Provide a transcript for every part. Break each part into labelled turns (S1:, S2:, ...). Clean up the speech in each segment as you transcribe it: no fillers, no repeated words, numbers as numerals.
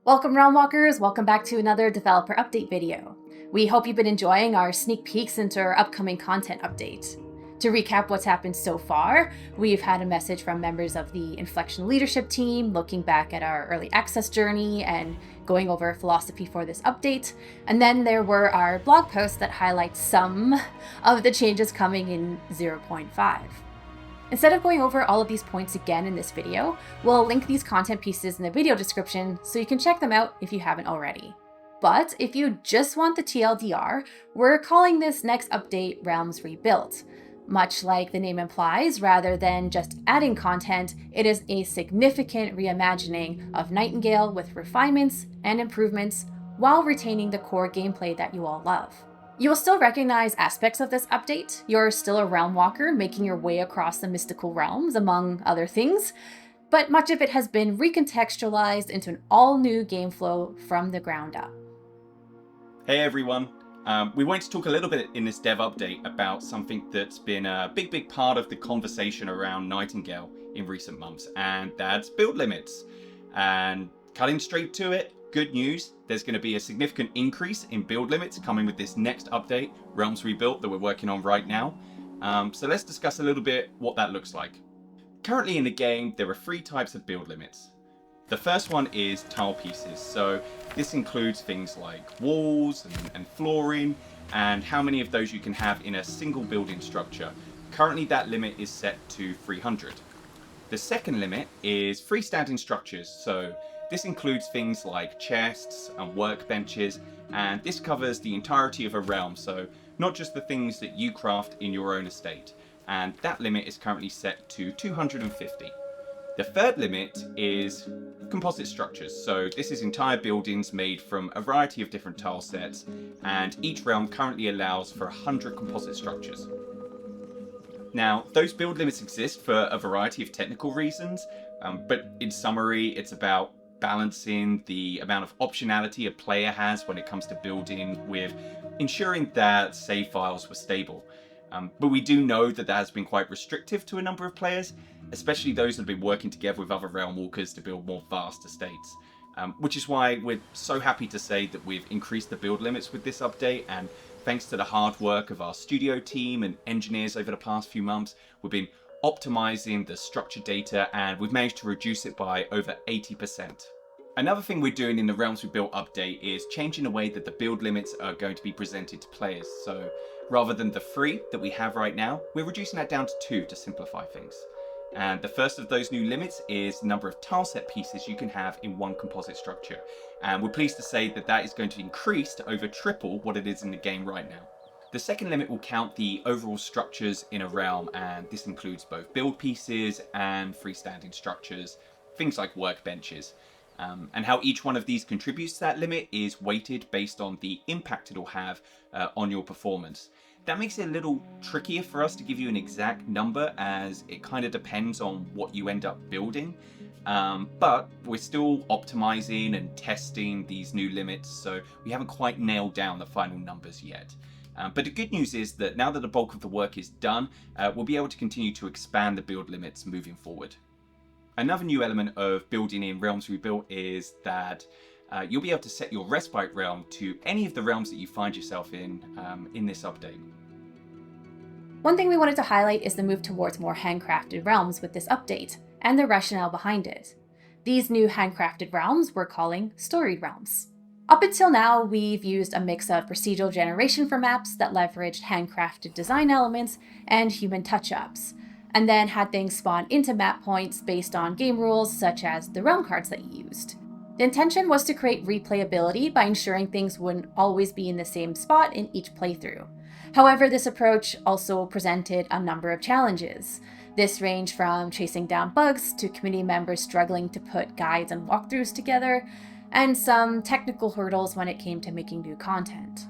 S1: Welcome Realm Walkers, welcome back to another developer update video. We hope you've been enjoying our sneak peeks into our upcoming content update. To recap what's happened so far, we've had a message from members of the Inflection leadership team looking back at our early access journey and going over philosophy for this update. And then there were our blog posts that highlight some of the changes coming in 0.5. Instead of going over all of these points again in this video, we'll link these content pieces in the video description so you can check them out if you haven't already. But if you just want the TLDR, we're calling this next update Realms Rebuilt. Much like the name implies, rather than just adding content, it is a significant reimagining of Nightingale with refinements and improvements while retaining the core gameplay that you all love. You will still recognize aspects of this update. You're still a realm walker making your way across the mystical realms, among other things, but much of it has been recontextualized into an all-new game flow from the ground up.
S2: Hey everyone, we wanted to talk a little bit in this dev update about something that's been a big part of the conversation around Nightingale in recent months, and that's build limits. And cutting straight to it, good news, there's going to be a significant increase in build limits coming with this next update, Realms Rebuilt, that we're working on right now. So let's discuss a little bit what that looks like. Currently in the game, there are 3 types of build limits. The first one is tile pieces. So this includes things like walls and flooring, and how many of those you can have in a single building structure. Currently that limit is set to 300. The second limit is freestanding structures. So this includes things like chests and workbenches, and this covers the entirety of a realm, so not just the things that you craft in your own estate. And that limit is currently set to 250. The third limit is composite structures. So this is entire buildings made from a variety of different tile sets, and each realm currently allows for 100 composite structures. Now, those build limits exist for a variety of technical reasons, but in summary, it's about balancing the amount of optionality a player has when it comes to building with ensuring that save files were stable. But we do know that has been quite restrictive to a number of players, especially those that have been working together with other realm walkers to build more vast estates. Which is why we're so happy to say that we've increased the build limits with this update, and thanks to the hard work of our studio team and engineers over the past few months, we've been optimizing the structure data, and we've managed to reduce it by over 80%. Another thing we're doing in the Realms Rebuilt update is changing the way that the build limits are going to be presented to players. So rather than the 3 that we have right now, we're reducing that down to 2 to simplify things. And the first of those new limits is the number of tileset pieces you can have in one composite structure. And we're pleased to say that that is going to increase to over triple what it is in the game right now. The second limit will count the overall structures in a realm, and this includes both build pieces and freestanding structures, things like workbenches. And how each one of these contributes to that limit is weighted based on the impact it'll have on your performance. That makes it a little trickier for us to give you an exact number, as it kind of depends on what you end up building. But we're still optimizing and testing these new limits, so we haven't quite nailed down the final numbers yet. But the good news is that now that the bulk of the work is done, we'll be able to continue to expand the build limits moving forward. Another new element of building in Realms Rebuilt is that you'll be able to set your respite realm to any of the realms that you find yourself in this update.
S1: One thing we wanted to highlight is the move towards more handcrafted realms with this update, and the rationale behind it. These new handcrafted realms we're calling storied realms. Up until now, we've used a mix of procedural generation for maps that leveraged handcrafted design elements and human touch-ups, and then had things spawn into map points based on game rules such as the realm cards that you used. The intention was to create replayability by ensuring things wouldn't always be in the same spot in each playthrough. However, this approach also presented a number of challenges. This ranged from chasing down bugs to community members struggling to put guides and walkthroughs together, and some technical hurdles when it came to making new content.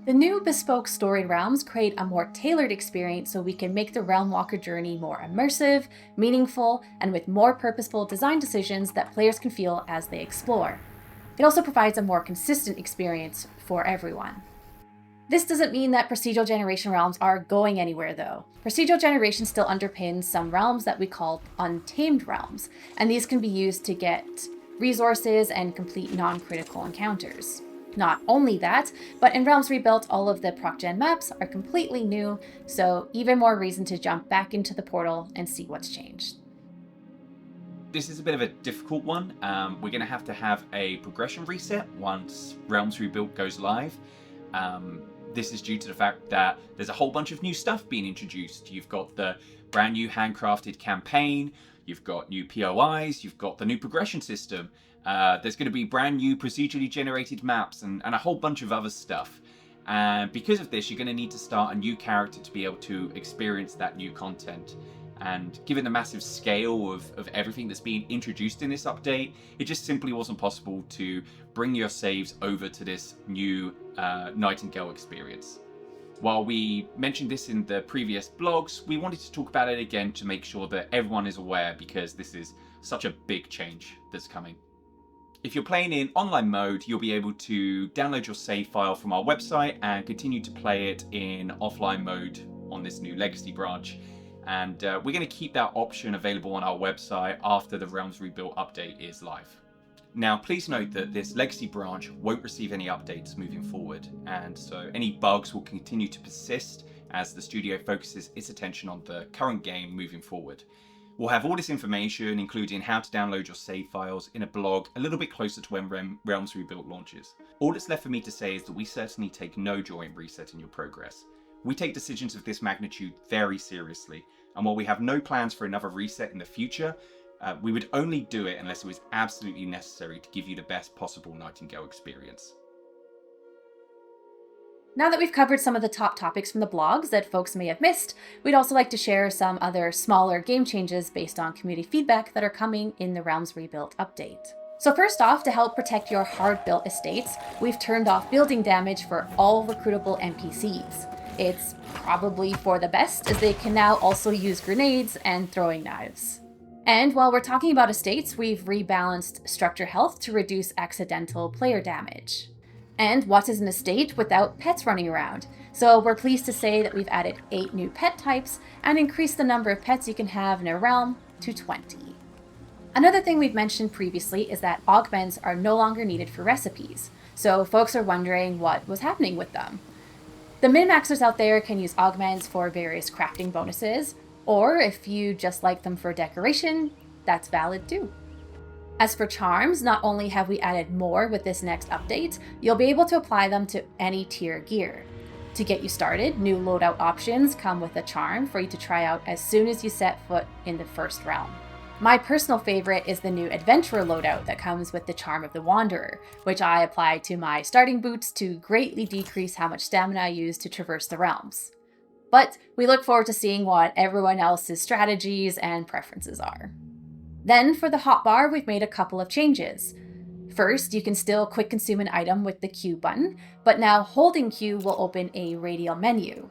S1: The new bespoke storied realms create a more tailored experience so we can make the Realm Walker journey more immersive, meaningful, and with more purposeful design decisions that players can feel as they explore. It also provides a more consistent experience for everyone. This doesn't mean that procedural generation realms are going anywhere though. Procedural generation still underpins some realms that we call untamed realms, and these can be used to get resources, and complete non-critical encounters. Not only that, but in Realms Rebuilt, all of the proc-gen maps are completely new, so even more reason to jump back into the portal and see what's changed.
S2: This is a bit of a difficult one. We're going to have a progression reset once Realms Rebuilt goes live. This is due to the fact that there's a whole bunch of new stuff being introduced. You've got the brand new Handcrafted campaign, you've got new POIs, you've got the new progression system. There's going to be brand new procedurally generated maps and a whole bunch of other stuff. And because of this, you're going to need to start a new character to be able to experience that new content. And given the massive scale of everything that's being introduced in this update, it just simply wasn't possible to bring your saves over to this new Nightingale experience. While we mentioned this in the previous blogs, we wanted to talk about it again to make sure that everyone is aware, because this is such a big change that's coming. If you're playing in online mode, you'll be able to download your save file from our website and continue to play it in offline mode on this new Legacy branch. And we're going to keep that option available on our website after the Realms Rebuilt update is live. Now, please note that this Legacy branch won't receive any updates moving forward, and so any bugs will continue to persist as the studio focuses its attention on the current game moving forward. We'll have all this information, including how to download your save files, in a blog a little bit closer to when Realms Rebuilt launches. All that's left for me to say is that we certainly take no joy in resetting your progress. We take decisions of this magnitude very seriously, and while we have no plans for another reset in the future, we would only do it unless it was absolutely necessary to give you the best possible Nightingale experience.
S1: Now that we've covered some of the top topics from the blogs that folks may have missed, we'd also like to share some other smaller game changes based on community feedback that are coming in the Realms Rebuilt update. So first off, to help protect your hard-built estates, we've turned off building damage for all recruitable NPCs. It's probably for the best, as they can now also use grenades and throwing knives. And while we're talking about estates, we've rebalanced structure health to reduce accidental player damage. And what is an estate without pets running around? So we're pleased to say that we've added 8 new pet types and increased the number of pets you can have in a realm to 20. Another thing we've mentioned previously is that augments are no longer needed for recipes, so folks are wondering what was happening with them. The min-maxers out there can use augments for various crafting bonuses, or if you just like them for decoration, that's valid too. As for charms, not only have we added more with this next update, you'll be able to apply them to any tier gear. To get you started, new loadout options come with a charm for you to try out as soon as you set foot in the first realm. My personal favorite is the new Adventurer loadout that comes with the Charm of the Wanderer, which I apply to my starting boots to greatly decrease how much stamina I use to traverse the realms. But we look forward to seeing what everyone else's strategies and preferences are. Then for the hotbar, we've made a couple of changes. First, you can still quick consume an item with the Q button, but now holding Q will open a radial menu.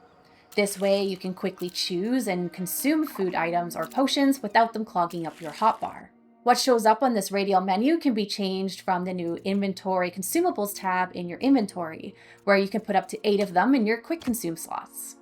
S1: This way you can quickly choose and consume food items or potions without them clogging up your hotbar. What shows up on this radial menu can be changed from the new Inventory Consumables tab in your inventory, where you can put up to 8 of them in your quick consume slots.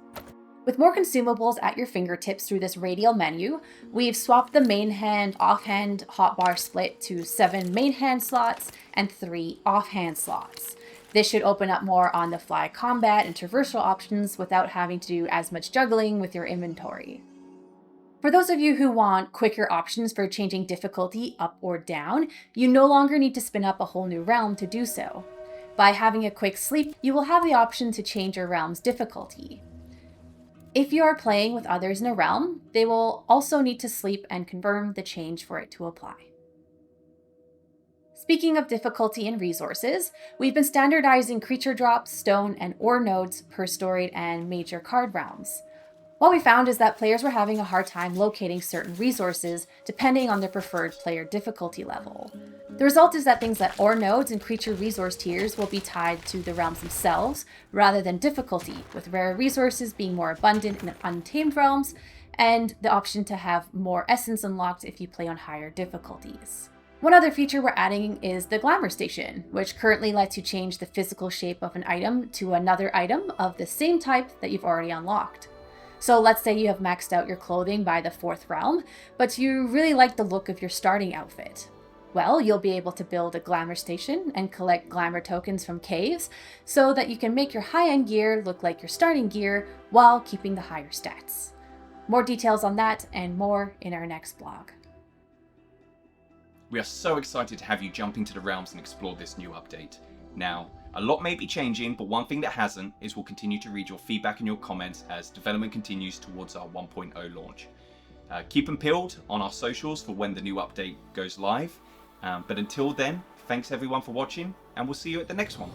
S1: With more consumables at your fingertips through this radial menu, we've swapped the main hand offhand hotbar split to 7 main hand slots and 3 offhand slots. This should open up more on-the-fly combat and traversal options without having to do as much juggling with your inventory. For those of you who want quicker options for changing difficulty up or down, you no longer need to spin up a whole new realm to do so. By having a quick sleep, you will have the option to change your realm's difficulty. If you are playing with others in a realm, they will also need to sleep and confirm the change for it to apply. Speaking of difficulty and resources, we've been standardizing creature drops, stone, and ore nodes per storied and major card realms. What we found is that players were having a hard time locating certain resources depending on their preferred player difficulty level. The result is that things like ore nodes and creature resource tiers will be tied to the realms themselves rather than difficulty, with rare resources being more abundant in untamed realms, and the option to have more essence unlocked if you play on higher difficulties. One other feature we're adding is the Glamour Station, which currently lets you change the physical shape of an item to another item of the same type that you've already unlocked. So let's say you have maxed out your clothing by the 4th realm, but you really like the look of your starting outfit. Well, you'll be able to build a glamour station and collect glamour tokens from caves so that you can make your high-end gear look like your starting gear while keeping the higher stats. More details on that and more in our next blog.
S2: We are so excited to have you jump into the realms and explore this new update. Now, a lot may be changing, but one thing that hasn't is we'll continue to read your feedback and your comments as development continues towards our 1.0 launch. Keep them peeled on our socials for when the new update goes live. But until then, thanks everyone for watching, and we'll see you at the next one.